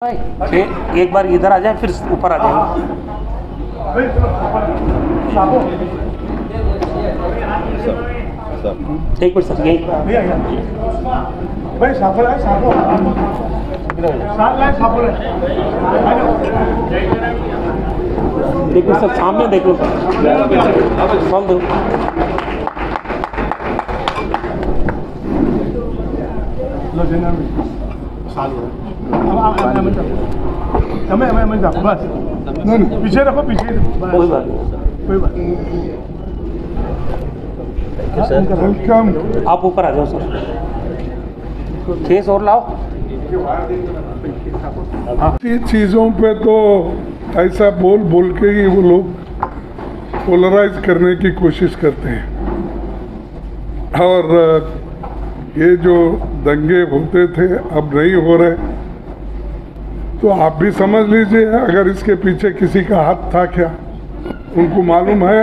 एक बार इधर आ जाए फिर ऊपर आ जाएंगे। एक मिनट सर, यही एक मिनट सर, सामने देख लो सर, खोल दो। पीछे रखो, पीछे कोई बात नहीं, कोई बात वेलकम। आप ऊपर आ जाओ सर, केस और लाओ। चीज़ों पे तो ऐसा बोल बोल के ही वो लोग पोलराइज करने की कोशिश करते हैं। और ये जो दंगे होते थे अब नहीं हो रहे, तो आप भी समझ लीजिए अगर इसके पीछे किसी का हाथ था क्या, उनको मालूम है।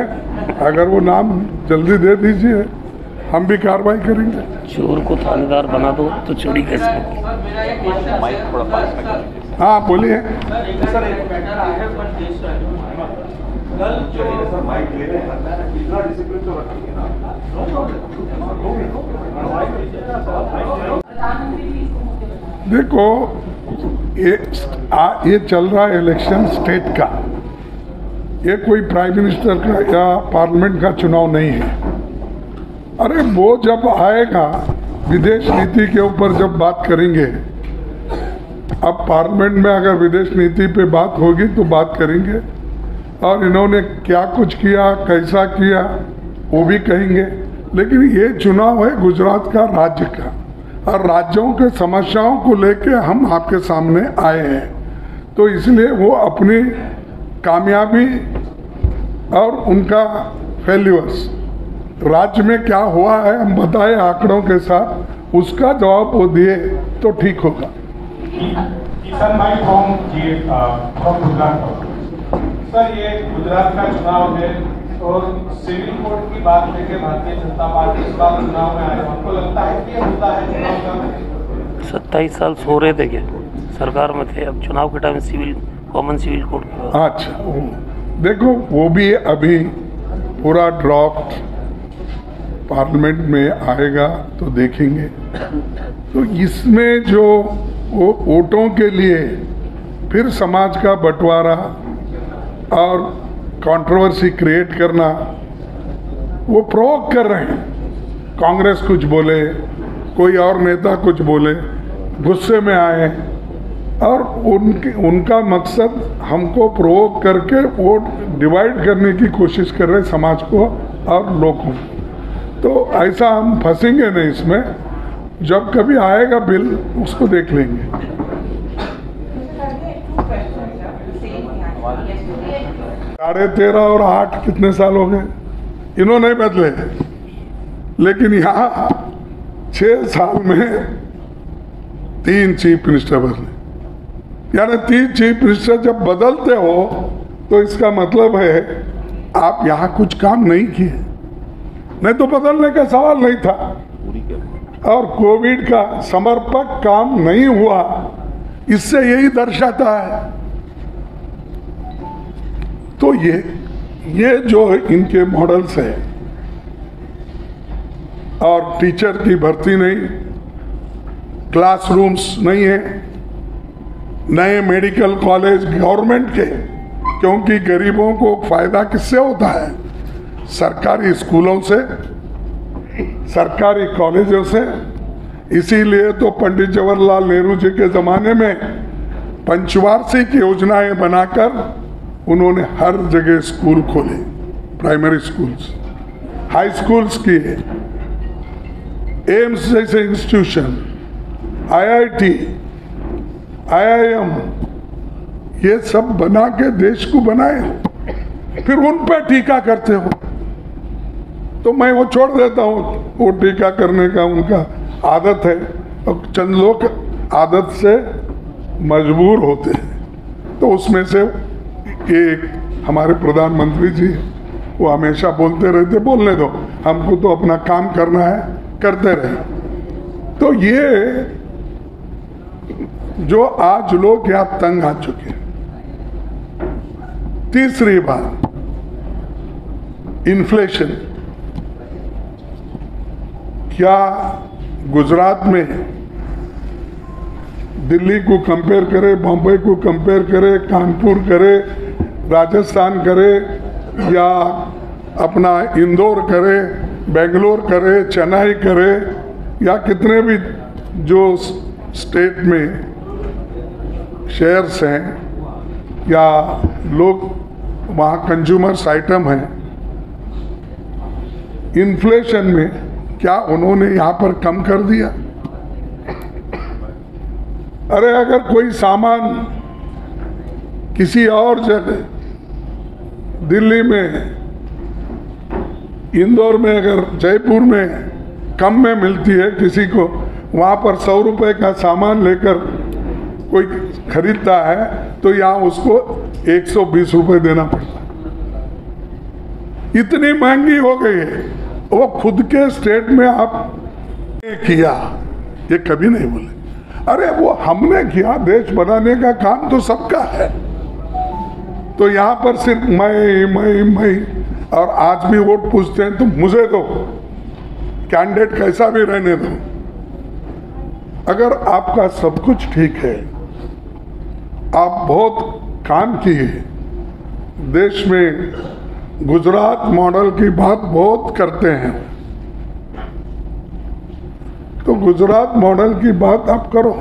अगर वो नाम जल्दी दे दीजिए, हम भी कार्रवाई करेंगे। चोर को थानेदार बना दो तो चोरी कैसे होगी? हाँ बोलिए। देखो ये चल रहा है इलेक्शन स्टेट का, ये कोई प्राइम मिनिस्टर का या पार्लियामेंट का चुनाव नहीं है। अरे वो जब आएगा विदेश नीति के ऊपर जब बात करेंगे, अब पार्लियामेंट में अगर विदेश नीति पे बात होगी तो बात करेंगे, और इन्होंने क्या कुछ किया कैसा किया वो भी कहेंगे। लेकिन ये चुनाव है गुजरात का राज्य का, और राज्यों के समस्याओं को लेके हम आपके सामने आए हैं। तो इसलिए वो अपनी कामयाबी और उनका फेल्यूर्स, राज्य में क्या हुआ है हम बताए आंकड़ों के साथ, उसका जवाब वो दिए तो ठीक होगा। सर, ये गुजरात का चुनाव है और सिविल कोड की बात लेके भारतीय जनता पार्टी इस बार चुनाव में आए, आपको लगता है कि ये मुद्दा है चुनाव का? 27 साल सो रहे थे क्या, सरकार में थे, अब चुनाव के time civil common civil code की बात। अच्छा, देखो वो भी अभी पूरा ड्राफ्ट पार्लियामेंट में आएगा तो देखेंगे। तो इसमें जो वो वोटों के लिए फिर समाज का बंटवारा और कंट्रोवर्सी क्रिएट करना, वो प्रोवोक कर रहे हैं। कांग्रेस कुछ बोले, कोई और नेता कुछ बोले, गुस्से में आए, और उनका मकसद हमको प्रोवोक करके वोट डिवाइड करने की कोशिश कर रहे समाज को और लोगों को। तो ऐसा हम फंसेंगे नहीं इसमें, जब कभी आएगा बिल उसको देख लेंगे। 13.5 और 8 कितने साल हो गए, इन्होंने बदले, लेकिन यहाँ 6 साल में 3 चीफ मिनिस्टर बदले। यानी 3 चीफ मिनिस्टर जब बदलते हो तो इसका मतलब है आप यहाँ कुछ काम नहीं किए, नहीं तो बदलने का सवाल नहीं था। और कोविड का समर्पक काम नहीं हुआ, इससे यही दर्शाता है। तो ये जो इनके मॉडल्स है, और टीचर की भर्ती नहीं, क्लासरूम्स नहीं है, नए मेडिकल कॉलेज गवर्नमेंट के, क्योंकि गरीबों को फायदा किससे होता है? सरकारी स्कूलों से, सरकारी कॉलेजों से। इसीलिए तो पंडित जवाहरलाल नेहरू जी के ज़माने में पंचवार्षिक योजनाएं बनाकर उन्होंने हर जगह स्कूल खोले, प्राइमरी स्कूल्स, हाई स्कूल्स किए, एम्स जैसे इंस्टीट्यूशन, IIT, IIM, ये सब बना के देश को बनाए, फिर उन पर टीका करते हो। तो मैं वो छोड़ देता हूँ, वो टीका करने का उनका आदत है, और चंद लोग आदत से मजबूर होते हैं। तो उसमें से एक हमारे प्रधानमंत्री जी, वो हमेशा बोलते रहते, बोलने दो, हमको तो अपना काम करना है, करते रहे। तो ये जो आज लोग यहाँ तंग आ चुके हैं। तीसरी बात, इन्फ्लेशन। क्या गुजरात में दिल्ली को कंपेयर करे, बॉम्बे को कंपेयर करे, कानपुर करे, राजस्थान करे, या अपना इंदौर करे, बेंगलोर करे, चेन्नई करे, या कितने भी जो स्टेट में शेयर्स हैं या लोग वहाँ कंज्यूमर्स आइटम हैं, इन्फ्लेशन में क्या उन्होंने यहाँ पर कम कर दिया? अरे अगर कोई सामान किसी और जगह, दिल्ली में, इंदौर में, अगर जयपुर में कम में मिलती है किसी को, वहाँ पर 100 रुपए का सामान लेकर कोई खरीदता है तो यहाँ उसको 120 रुपए देना पड़ता है। इतनी महंगी हो गई है। वो खुद के स्टेट में आप किया, ये कभी नहीं बोले। अरे वो हमने किया, देश बनाने का काम तो सबका है। तो यहाँ पर सिर्फ मैं और आज भी वोट पूछते हैं तो मुझे दो, कैंडिडेट कैसा भी रहने दो। अगर आपका सब कुछ ठीक है, आप बहुत काम किए, देश में गुजरात मॉडल की बात बहुत करते हैं, तो गुजरात मॉडल की बात आप करो।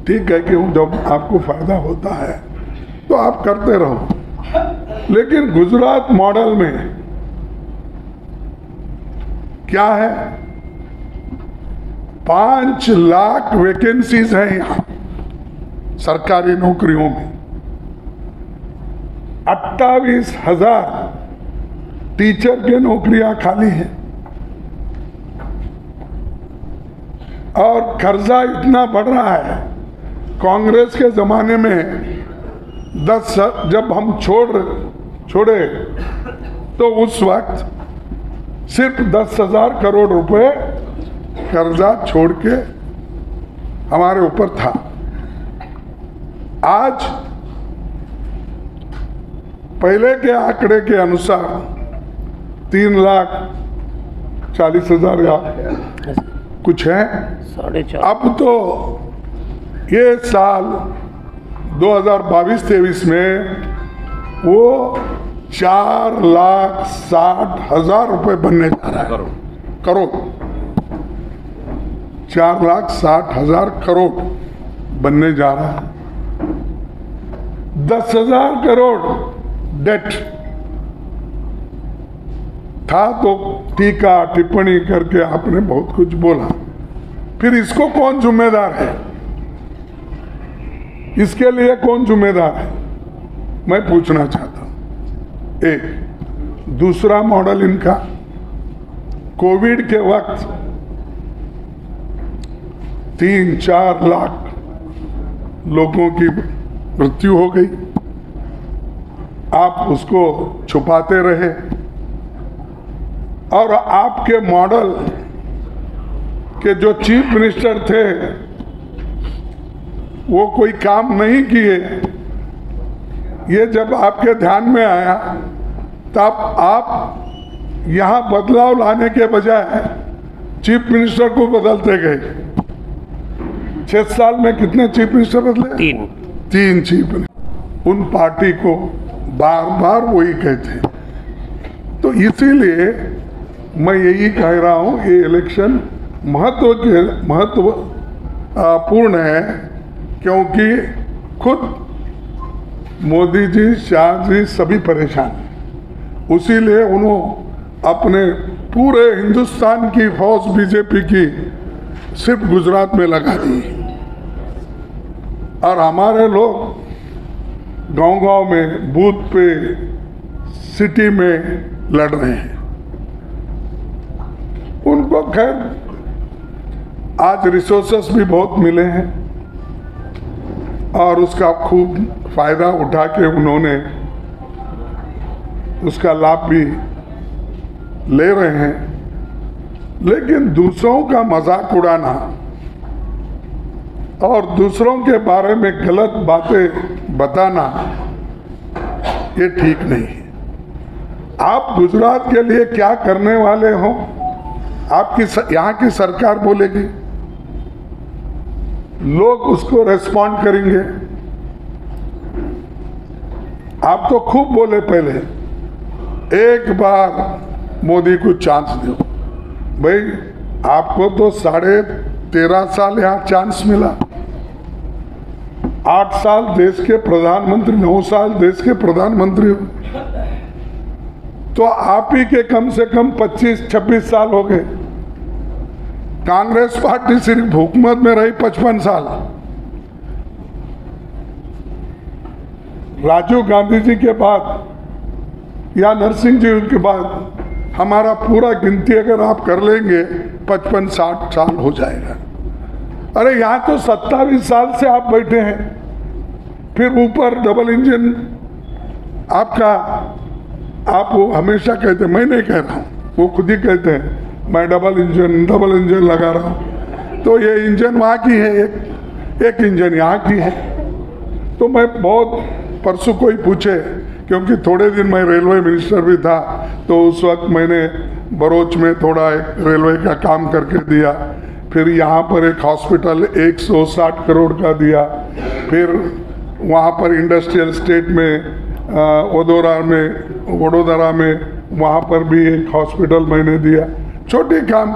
ठीक है कि जब आपको फायदा होता है तो आप करते रहो, लेकिन गुजरात मॉडल में क्या है? 5 लाख वैकेंसीज हैं यहाँ सरकारी नौकरियों में। 28,000 टीचर के नौकरियां खाली हैं। और कर्जा इतना बढ़ रहा है। कांग्रेस के जमाने में जब हम छोड़े तो उस वक्त सिर्फ 10,000 करोड़ रुपए कर्जा छोड़ के हमारे ऊपर था। आज पहले के आंकड़े के अनुसार 3,40,000 या कुछ है। 4.5। अब तो ये साल 2022-23 में वो 4,60,000 रुपए बनने जा रहा है। करोड़ 4,60,000 करोड़ बनने जा रहा है। 10,000 करोड़ डेट था तो टीका टिप्पणी करके आपने बहुत कुछ बोला। फिर इसको कौन जिम्मेदार है? इसके लिए कौन जिम्मेदार है? मैं पूछना चाहता हूं। एक दूसरा मॉडल इनका, कोविड के वक्त 3-4 लाख लोगों की मृत्यु हो गई। आप उसको छुपाते रहे और आपके मॉडल के जो चीफ मिनिस्टर थे वो कोई काम नहीं किए। ये जब आपके ध्यान में आया तब आप यहाँ बदलाव लाने के बजाय चीफ मिनिस्टर को बदलते गए। 6 साल में कितने चीफ मिनिस्टर बदले? 3 चीफ मिनिस्टर। उन पार्टी को बार बार वही कहते। तो इसीलिए मैं यही कह रहा हूँ, ये इलेक्शन महत्वपूर्ण है, क्योंकि खुद मोदी जी, शाह जी सभी परेशान हैं। उसीलिए उन्होंने अपने पूरे हिंदुस्तान की फौज बीजेपी की सिर्फ गुजरात में लगा दी और हमारे लोग गांव-गांव में, बूथ पे, सिटी में लड़ रहे हैं। उनको खैर आज रिसोर्सेस भी बहुत मिले हैं और उसका खूब फायदा उठा के उन्होंने उसका लाभ भी ले रहे हैं। लेकिन दूसरों का मजाक उड़ाना और दूसरों के बारे में गलत बातें बताना ये ठीक नहीं है। आप गुजरात के लिए क्या करने वाले हो, आपकी यहाँ की सरकार बोलेगी, लोग उसको रेस्पॉन्ड करेंगे। आप तो खूब बोले पहले, एक बार मोदी को चांस दो। भाई आपको तो 13.5 साल यहाँ चांस मिला, 8 साल देश के प्रधानमंत्री, 9 साल देश के प्रधानमंत्री हो, तो आप ही के कम से कम 25-26 साल हो गए। कांग्रेस पार्टी सिर्फ हुकूमत में रही 55 साल। राजीव गांधी जी के बाद या नरसिंह जी के बाद हमारा पूरा गिनती अगर आप कर लेंगे 55-60 साल हो जाएगा। अरे यहाँ तो 27 साल से आप बैठे हैं, फिर ऊपर डबल इंजन आपका, आप वो हमेशा कहते हैं, मैं नहीं कह रहा हूँ, वो खुद ही कहते हैं मैं डबल इंजन लगा रहा हूँ। तो ये इंजन वहाँ की है, एक इंजन यहाँ की है। तो मैं बहुत परसों कोई पूछे, क्योंकि थोड़े दिन मैं रेलवे मिनिस्टर भी था, तो उस वक्त मैंने बरोच में थोड़ा एक रेलवे का काम करके दिया, फिर यहाँ पर एक हॉस्पिटल 160 करोड़ का दिया, फिर वहाँ पर इंडस्ट्रियल स्टेट में वडोदरा में वहाँ पर भी एक हॉस्पिटल मैंने दिया। छोटे काम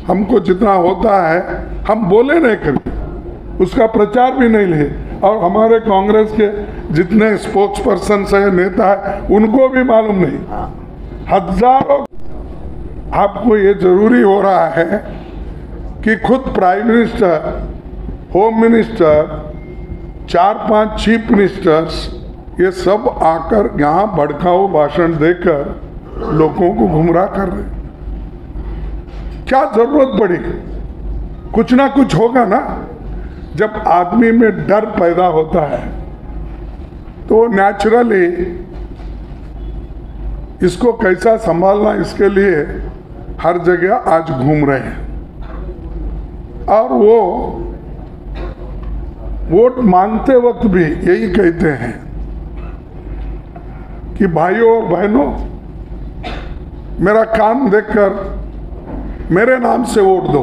हमको जितना होता है हम बोले नहीं करें, उसका प्रचार भी नहीं ले। और हमारे कांग्रेस के जितने स्पोक्स पर्सन है, नेता है, उनको भी मालूम नहीं। हजारों, आपको ये जरूरी हो रहा है कि खुद prime minister, home minister, 4-5 chief ministers, ये सब आकर यहाँ भड़काऊ भाषण देकर लोगों को गुमराह कर रहे। क्या जरूरत पड़ी? कुछ ना कुछ होगा ना। जब आदमी में डर पैदा होता है तो नेचुरली इसको कैसा संभालना, इसके लिए हर जगह आज घूम रहे हैं। और वो वोट मांगते वक्त भी यही कहते हैं कि भाइयों और बहनों, मेरा काम देखकर मेरे नाम से वोट दो।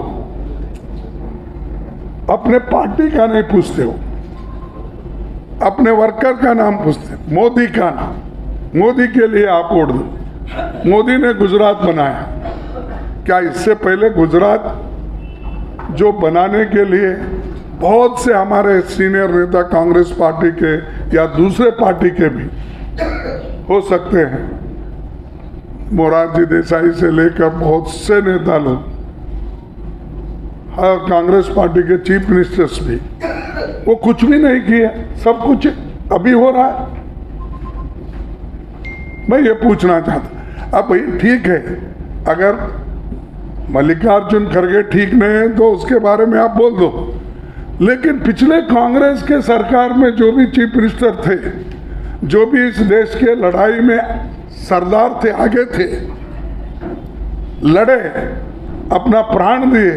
अपने पार्टी का नहीं पूछते हो, अपने वर्कर का नाम पूछते, मोदी का नाम, मोदी के लिए आप वोट दो। मोदी ने गुजरात बनाया, क्या इससे पहले गुजरात जो बनाने के लिए बहुत से हमारे सीनियर नेता कांग्रेस पार्टी के या दूसरे पार्टी के भी हो सकते हैं, मोरारजी देसाई से लेकर बहुत से नेता लोग, और कांग्रेस पार्टी के चीफ मिनिस्टर्स भी, वो कुछ भी नहीं किया, सब कुछ अभी हो रहा है। मैं ये पूछना चाहता, अब भाई ठीक है, अगर मल्लिकार्जुन खड़गे ठीक नहीं है तो उसके बारे में आप बोल दो, लेकिन पिछले कांग्रेस के सरकार में जो भी चीफ मिनिस्टर थे, जो भी इस देश के लड़ाई में सरदार थे, आगे थे, लड़े, अपना प्राण दिए,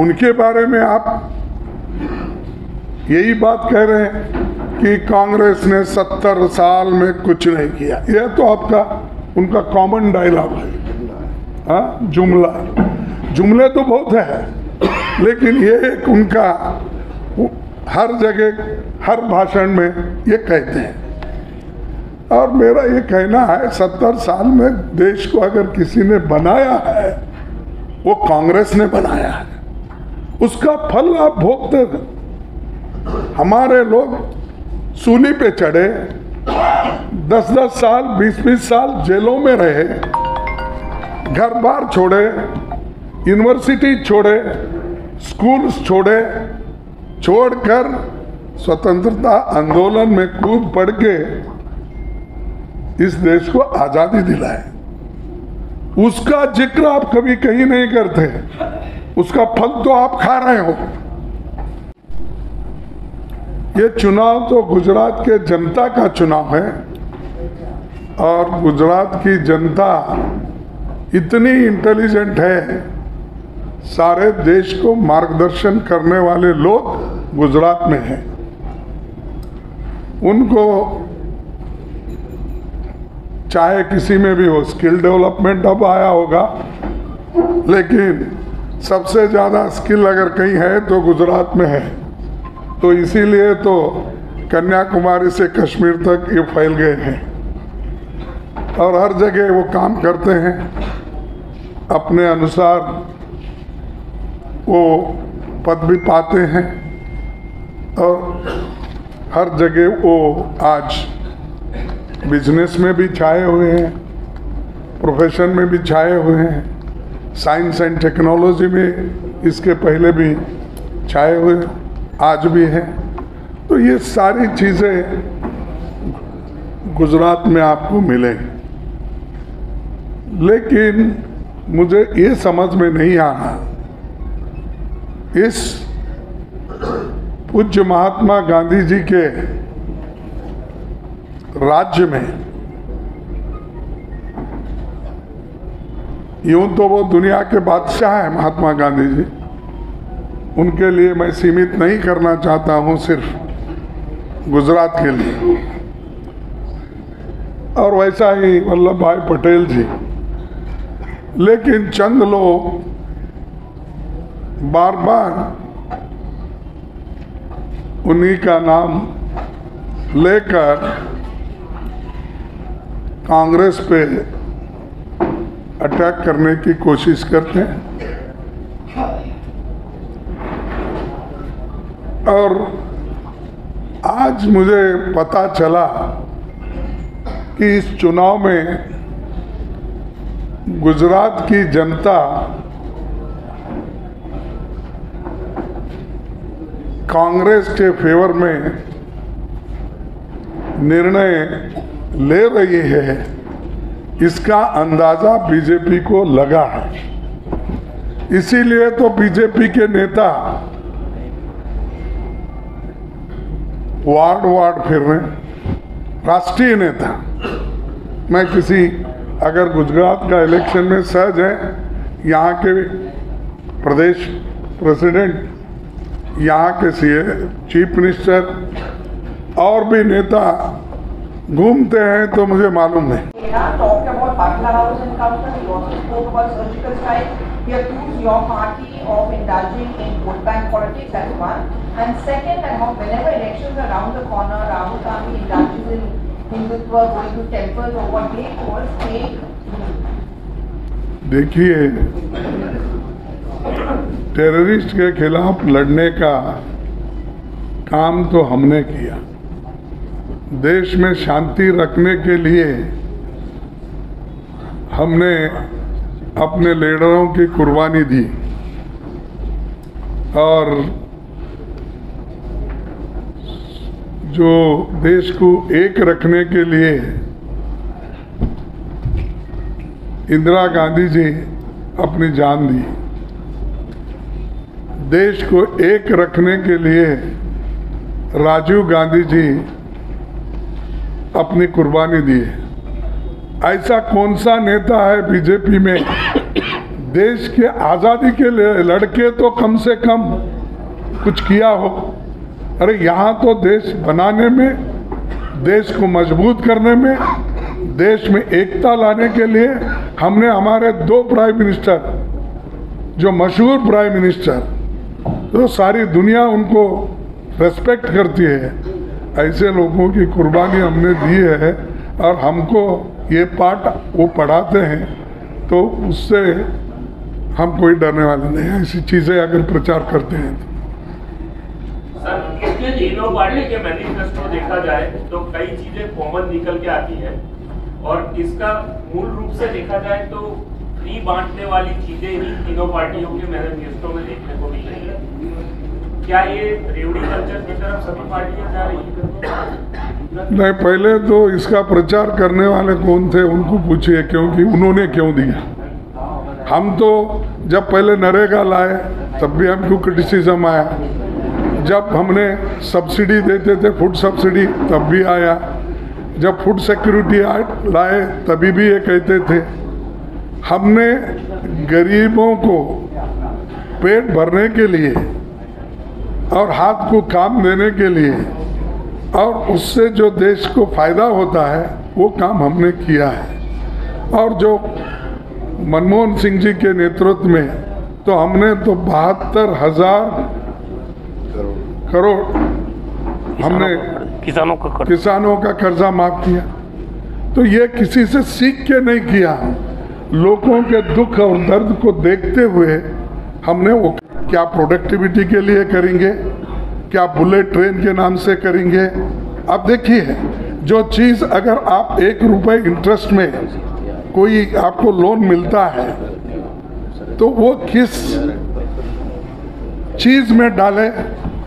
उनके बारे में आप यही बात कह रहे हैं कि कांग्रेस ने 70 साल में कुछ नहीं किया। यह तो आपका उनका कॉमन डायलॉग है, हाँ, जुमले तो बहुत है, लेकिन ये एक उनका हर जगह हर भाषण में ये कहते हैं। और मेरा ये कहना है, 70 साल में देश को अगर किसी ने बनाया है, वो कांग्रेस ने बनाया है, उसका फल आप भोगते हैं। हमारे लोग सूली पे चढ़े, 10-10 साल, 20-20 साल जेलों में रहे, घर बार छोड़े, यूनिवर्सिटी छोड़े, स्कूल्स छोड़े, छोड़कर स्वतंत्रता आंदोलन में कूद पड़ के इस देश को आजादी दिलाए। उसका जिक्र आप कभी कहीं नहीं करते, उसका फल तो आप खा रहे हो। ये चुनाव तो गुजरात के जनता का चुनाव है, और गुजरात की जनता इतनी इंटेलिजेंट है, सारे देश को मार्गदर्शन करने वाले लोग गुजरात में हैं, उनको चाहे किसी में भी हो, स्किल डेवलपमेंट अब आया होगा, लेकिन सबसे ज़्यादा स्किल अगर कहीं है तो गुजरात में है। तो इसीलिए तो कन्याकुमारी से कश्मीर तक ये फैल गए हैं और हर जगह वो काम करते हैं, अपने अनुसार वो पद भी पाते हैं और हर जगह वो आज बिजनेस में भी छाए हुए हैं, प्रोफेशन में भी छाए हुए हैं, साइंस एंड टेक्नोलॉजी में इसके पहले भी छाए हुए आज भी हैं। तो ये सारी चीज़ें गुजरात में आपको मिलेंगी, लेकिन मुझे ये समझ में नहीं आ रहा, इस पूज्य महात्मा गांधी जी के राज्य में यूं तो वो दुनिया के बादशाह हैं महात्मा गांधी जी, उनके लिए मैं सीमित नहीं करना चाहता हूं, सिर्फ गुजरात के लिए। और वैसा ही वल्लभ भाई पटेल जी, लेकिन चंद लोग बार बार उन्हीं का नाम लेकर कांग्रेस पे अटैक करने की कोशिश करते हैं। और आज मुझे पता चला कि इस चुनाव में गुजरात की जनता कांग्रेस के फेवर में निर्णय ले रही है, इसका अंदाजा बीजेपी को लगा है। इसीलिए तो बीजेपी के नेता वार्ड वार्ड फिर रहे हैं, राष्ट्रीय नेता। मैं किसी अगर गुजरात का इलेक्शन में सहज है, यहाँ के प्रदेश प्रेसिडेंट, यहाँ के सीए, चीफ मिनिस्टर और भी नेता घूमते हैं तो मुझे मालूम नहीं। Talked about Patna House encounter. He also spoke about surgical strike. He accused your party of indulging in vote bank politics. That's one. And second, and whenever elections are around the corner, Rahul Gandhi indulges in Hindutva, going to temples or what they call fake. देखिए, terrorist के खिलाफ लड़ने का काम तो हमने किया, देश में शांति रखने के लिए हमने अपने लीडरों की कुर्बानी दी और जो देश को एक रखने के लिए इंदिरा गांधी जी अपनी जान दी, देश को एक रखने के लिए राजीव गांधी जी अपनी कुर्बानी दी। ऐसा कौन सा नेता है बीजेपी में, देश के आज़ादी के लिए लड़के तो कम से कम कुछ किया हो? अरे यहाँ तो देश बनाने में, देश को मजबूत करने में, देश में एकता लाने के लिए हमने हमारे 2 प्राइम मिनिस्टर, जो मशहूर प्राइम मिनिस्टर, तो सारी दुनिया उनको रेस्पेक्ट करती है, ऐसे लोगों की कुर्बानी हमने दी है और हमको ये पाठ वो पढ़ाते हैं, तो उससे हम कोई डरने वाले नहीं हैं। ऐसी चीज़ें अगर प्रचार करते हैं तो सर, इसके तीनों पार्टी के मैनिफेस्टो देखा जाए तो कई चीजें कॉमन निकल के आती है और इसका मूल रूप से देखा जाए तो फ्री बांटने वाली चीजें ही तीनों पार्टियों के मैनिफेस्टो में देखने को मिल रही है। क्या ये रेवड़ी कल्चर की तरफ सभी पार्टियां जा रही हैं? नहीं, पहले तो इसका प्रचार करने वाले कौन थे उनको पूछिए, क्योंकि उन्होंने क्यों दिया। हम तो जब पहले नरेगा लाए तब भी हमको क्रिटिसिज्म आया, जब हमने सब्सिडी देते थे फूड सब्सिडी तब भी आया, जब फूड सिक्योरिटी लाए तभी भी ये कहते थे। हमने गरीबों को पेट भरने के लिए और हाथ को काम देने के लिए और उससे जो देश को फायदा होता है वो काम हमने किया है। और जो मनमोहन सिंह जी के नेतृत्व में तो हमने तो 72,000 करोड़ हमने किसानों का कर्जा माफ किया। तो ये किसी से सीख के नहीं किया, लोगों के दुख और दर्द को देखते हुए हमने वो क्या प्रोडक्टिविटी के लिए करेंगे, क्या बुलेट ट्रेन के नाम से करेंगे। अब देखिए, जो चीज़ अगर आप 1 रुपए इंटरेस्ट में कोई आपको लोन मिलता है तो वो किस चीज़ में डाले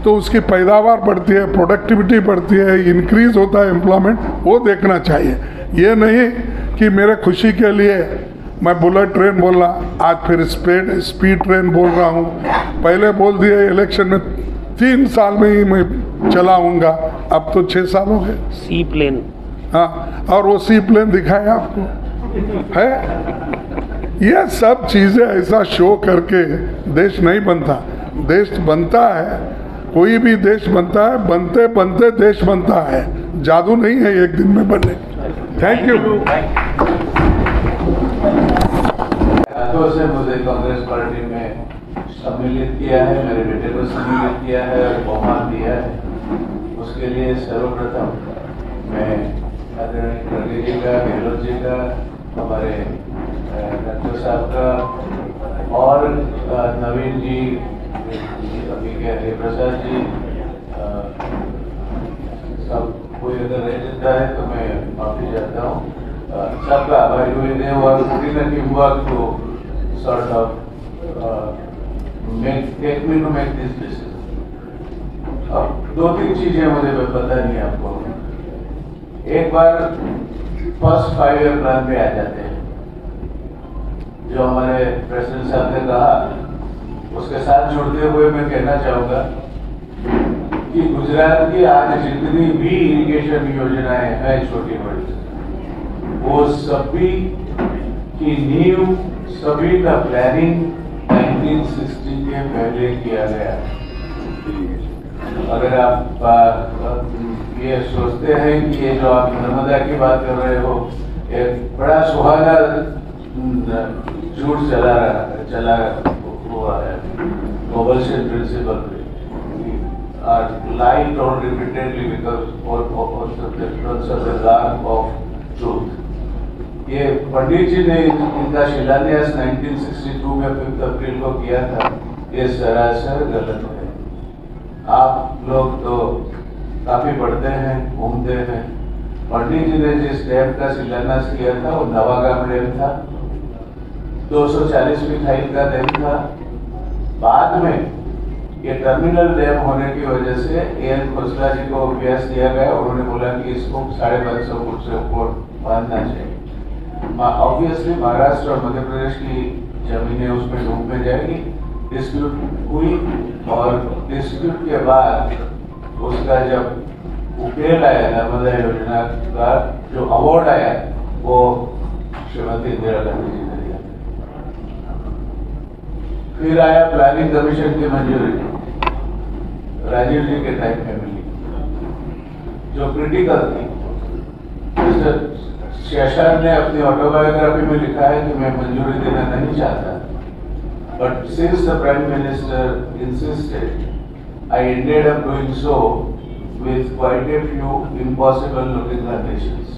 तो उसकी पैदावार बढ़ती है, प्रोडक्टिविटी बढ़ती है, इंक्रीज होता है एम्प्लॉयमेंट, वो देखना चाहिए। ये नहीं कि मेरे खुशी के लिए मैं बुलेट ट्रेन बोल रहा, आज फिर स्पीड ट्रेन बोल रहा हूँ। पहले बोल दिए इलेक्शन में 3 साल में ही मैं चलाऊंगा, अब तो 6 साल हो गए। सी प्लेन, हाँ, और वो सी प्लेन दिखाया आपको है। ये सब चीजें ऐसा शो करके देश नहीं बनता। देश बनता है, कोई भी देश बनता है, बनते बनते देश बनता है, जादू नहीं है एक दिन में बनने। Thank you. हाथों से मुझे कांग्रेस पार्टी में सम्मिलित किया है, मेरे बेटे को सम्मिलित किया है और बहुमान दिया है। उसके लिए सर्वप्रथम मैं आदरणीय खड़गे जी का, गहलोत जी का, हमारे डॉक्टर साहब का और नवीन जी, अभी के हरिप्रसाद जी, सब कोई अगर रह जाता है तो मैं माफी चाहता हूँ। सबका आभारी हुए थे और teamwork to sort of take me to make this decision. अब 2-3 चीजें मुझे पता नहीं आपको। एक बार फर्स्ट 5 ईयर प्लान पे आ जाते हैं, जो हमारे प्रेसिडेंट साहब ने कहा, उसके साथ जुड़ते हुए मैं कहना चाहूँगा कि गुजरात की आज जितनी भी इरिगेशन योजनाएं हैं छोटी बड़ी, वो सभी की नींव, सभी का प्लानिंग 1960 के पहले किया गया। अगर आप ये सोचते हैं कि ये जो आप नर्मदा की बात कर रहे हो, एक बड़ा सुहाना झूठ चला हुआ है, Mobersham principle are lied on repeatedly because of the lack of truth. ये पंडित जी ने इनका शिलान्यास 1962 में 5 अप्रैल को किया था, ये सरासर गलत है। आप लोग तो काफी पढ़ते हैं, घूमते हैं। पंडित जी ने जिस डैम का शिलान्यास किया था वो नवागाम डैम था, 240 मिसाइल का डैम था। बाद में ये टर्मिनल डैम होने की वजह से एन खोसला जी को अभ्यास दिया गया, उन्होंने बोला कि इसको 550 फुट से ऊपर बांधना चाहिए। ऑब्वियसली महाराष्ट्र और मध्य प्रदेश की जमीनें उसमें डूब में जाएगी। डिस्प्यूट हुई और डिस्प्यूट के बाद उसका जब उकेल आया, नर्मदा योजना का जो अवार्ड आया वो श्रीमती इंदिरा गांधी जी ने दिया। फिर आया प्लानिंग कमीशन की मंजूरी, राजीव जी के टाइम में मिली, जो क्रिटिकल थी। मिस्टर शेषान ने अपनी ऑटोबायोग्राफी में लिखा है कि मैं मंजूरी देना नहीं चाहता, but since the prime minister insisted, I ended up doing so with quite a few impossible looking conditions.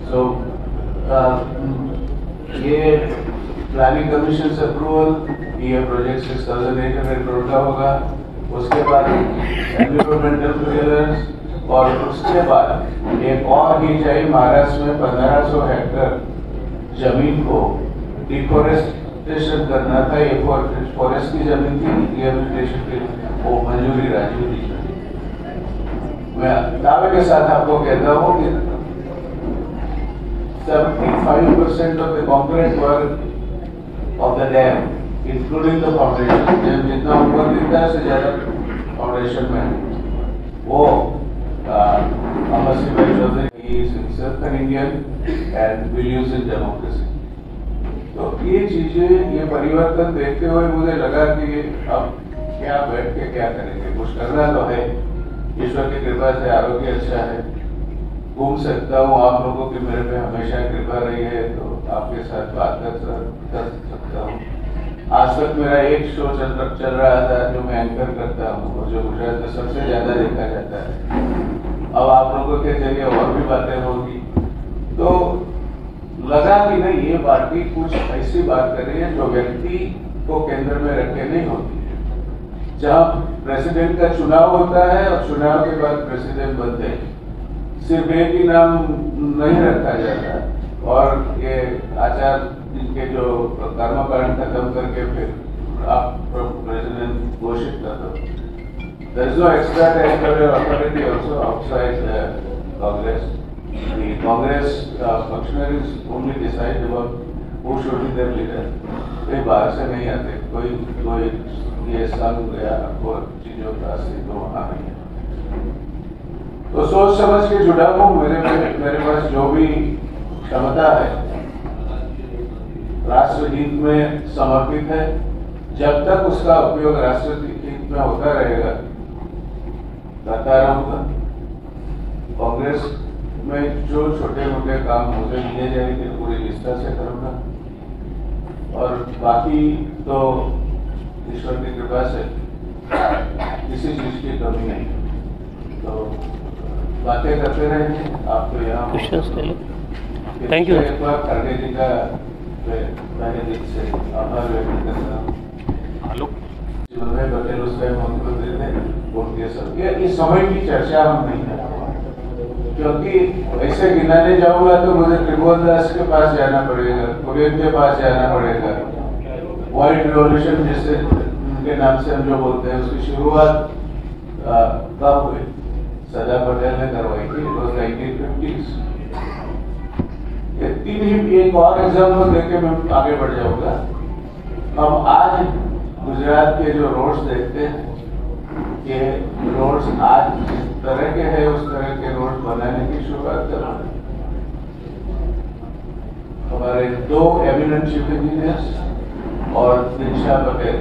So, ये प्लानिंग कमीशन से अप्रूवल, ये प्रोजेक्ट 6,800 करोड़ का होगा। उसके बाद एनवायरमेंटल क्लियरेंस और उसके बाद एक और ही चाहिए महाराष्ट्र में 1500 हेक्टेयर जमीन को डिफॉरेस्टेशन करना था। ये फॉरेस्ट की जमीन थी, रिहेबिलिटेशन की वो मंजूरी राजीव जी ने। मैं दावे के साथ आपको कहता हूँ कि 75% of the concrete work of the dam, including the foundation, जितना ऊपर दिखता है उससे ज़्यादा फाउंडेशन में वो अमर सिंह भाई Chaudhary is himself an Indian and believes in democracy. तो ये चीजें, ये परिवर्तन देखते हुए मुझे लगा कि अब क्या बैठ के क्या करेंगे, कुछ करना तो है। ईश्वर की कृपा से आरोग्य अच्छा है, घूम सकता हूँ, आप लोगों की मेरे पे हमेशा कृपा रही है, तो आपके साथ बात कर सकता हूँ। आज तक मेरा एक शो चल रहा था जो मैं एंकर करता हूँ और जो गुजरात में सबसे ज्यादा देखा जाता है। अब आप लोगों के जरिए और भी बातें होगी, तो लगा कि नहीं, ये पार्टी कुछ ऐसी बात कर रही है जो व्यक्ति को केंद्र में रख के नहीं होती है। जहाँ प्रेसिडेंट का चुनाव होता है और चुनाव के बाद प्रेसिडेंट बनते हैं, सिर्फ एक ही नाम नहीं रखा जाता और ये आचार इनके जो कर्मकांड खत्म करके फिर आप प्रेसिडेंट घोषित कर दो। There is no extra territorial authority also outside the Congress. The Congress functionaries only decide about who should be their leader. कोई बाहर से नहीं आते, कोई ये संघ या और चीजों का अस्तित्व वहाँ नहीं है। तो सोच समझ के जुड़ा हूँ। मेरे पास जो भी क्षमता है राष्ट्र हित में समर्पित है। जब तक उसका उपयोग राष्ट्र हित में होता रहेगा करता रहूंगा। कांग्रेस में जो छोटे मोटे काम मुझे दिए जाएंगे पूरी निष्ठा से करूंगा और बाकी तो ईश्वर की कृपा से किसी चीज की कमी नहीं। तो बातें करते रहेंगे। आप तो यहाँ थैंक यू। एक बार खड़गे जी का मैंने दिल से आभार व्यक्त करता हूँ। जिन्होंने पटेल उस टाइम मुख्यमंत्री थे, उनके सब इस समय की चर्चा हम नहीं करें, क्योंकि ऐसे गिनाने जाऊंगा तो मुझे त्रिभुवन दास के पास जाना पड़ेगा, कुरियन के पास जाना पड़ेगा। व्हाइट रिवॉल्यूशन जिससे उनके नाम से हम जो बोलते हैं, उसकी शुरुआत कब हुई? सरदार पटेल ने करवाई थी, 1950s। एक और एग्जाम्पल देके मैं आगे बढ़ जाऊंगा। हम आज गुजरात के जो रोड्स देखते हैं, ये रोड्स आज जिस तरह के हैं उस तरह के रोड बनाने की शुरुआत कर रहे हैं। हमारे 2 एमिनेंट चीफ इंजीनियर्स और दिनशा पटेल,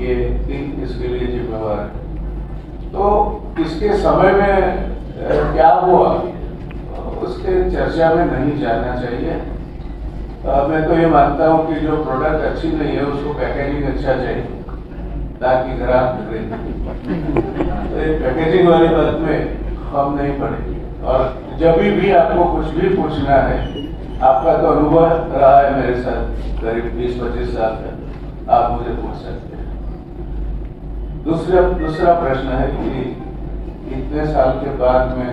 ये 3 इसके लिए जिम्मेवार है। तो इसके समय में क्या हुआ उसके चर्चा में नहीं जाना चाहिए। मैं तो ये मानता हूँ कि जो प्रोडक्ट अच्छी नहीं है उसको पैकेजिंग अच्छा चाहिए ताकि ग्राहक खरीदे। तो पैकेजिंग वाली बात में हम नहीं पड़ेंगे। और जब भी आपको कुछ भी पूछना है, आपका तो अनुभव रहा है मेरे साथ करीब 20-25 साल का, आप मुझे पूछ सकते हैं। दूसरा प्रश्न है कि इतने साल के बाद में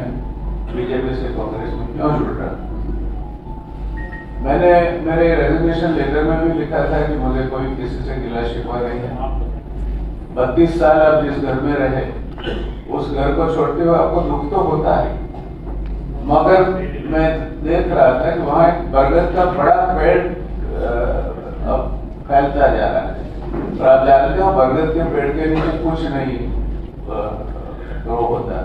बीजेपी से कांग्रेस में क्यों जुड़ रहा? मैंने मेरे रेजिग्नेशन लेटर में भी लिखा था कि मुझे कोई किसी से गिला शिकवा नहीं है। 32 साल आप जिस घर में रहे, उस घर को छोड़ते हुए आपको दुख तो होता है, मगर मैं देख रहा था कि वहाँ एक बरगद का बड़ा पेड़ अब फैलता जा रहा है। और आप जानते हो बरगद के पेड़ के नीचे कुछ नहीं ग्रो होता।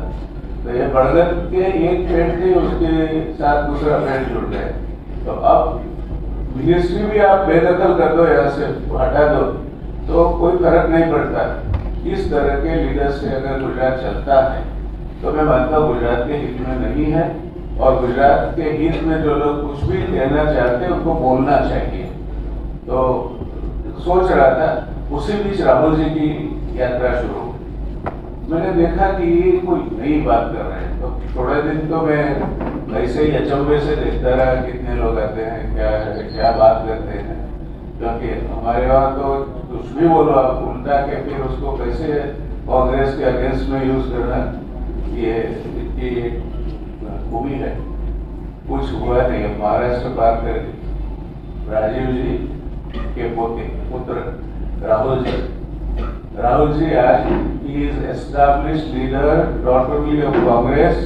तो ये बरगद के एक पेड़ थे, उसके साथ दूसरा पेड़ जुड़ गए। तो अब मिनिस्ट्री भी आप बेदखल कर दो, यहाँ से हटा दो, तो कोई फर्क नहीं पड़ता। इस तरह के लीडर से अगर गुजरात चलता है तो मैं मानता हूँ गुजरात के हित में नहीं है। और गुजरात के हित में जो लोग कुछ भी कहना चाहते हैं उनको बोलना चाहिए। तो सोच रहा था, उसी बीच राहुल जी की यात्रा शुरू। मैंने देखा कि ये कोई नई बात कर रहे हैं, तो थोड़े दिन तो मैं ऐसे ही अचंभे से देखता रहा, कितने लोग आते हैं, क्या बात करते हैं। क्योंकि हमारे वहाँ तो कुछ भी बोलो आप उल्टा के फिर उसको कैसे कांग्रेस के अगेंस्ट में यूज करना, ये इनकी खूबी है। कुछ हुआ नहीं। महाराष्ट्र पार कर राजीव जी के पोते पुत्र राहुल जी आज he is established leader not only of Congress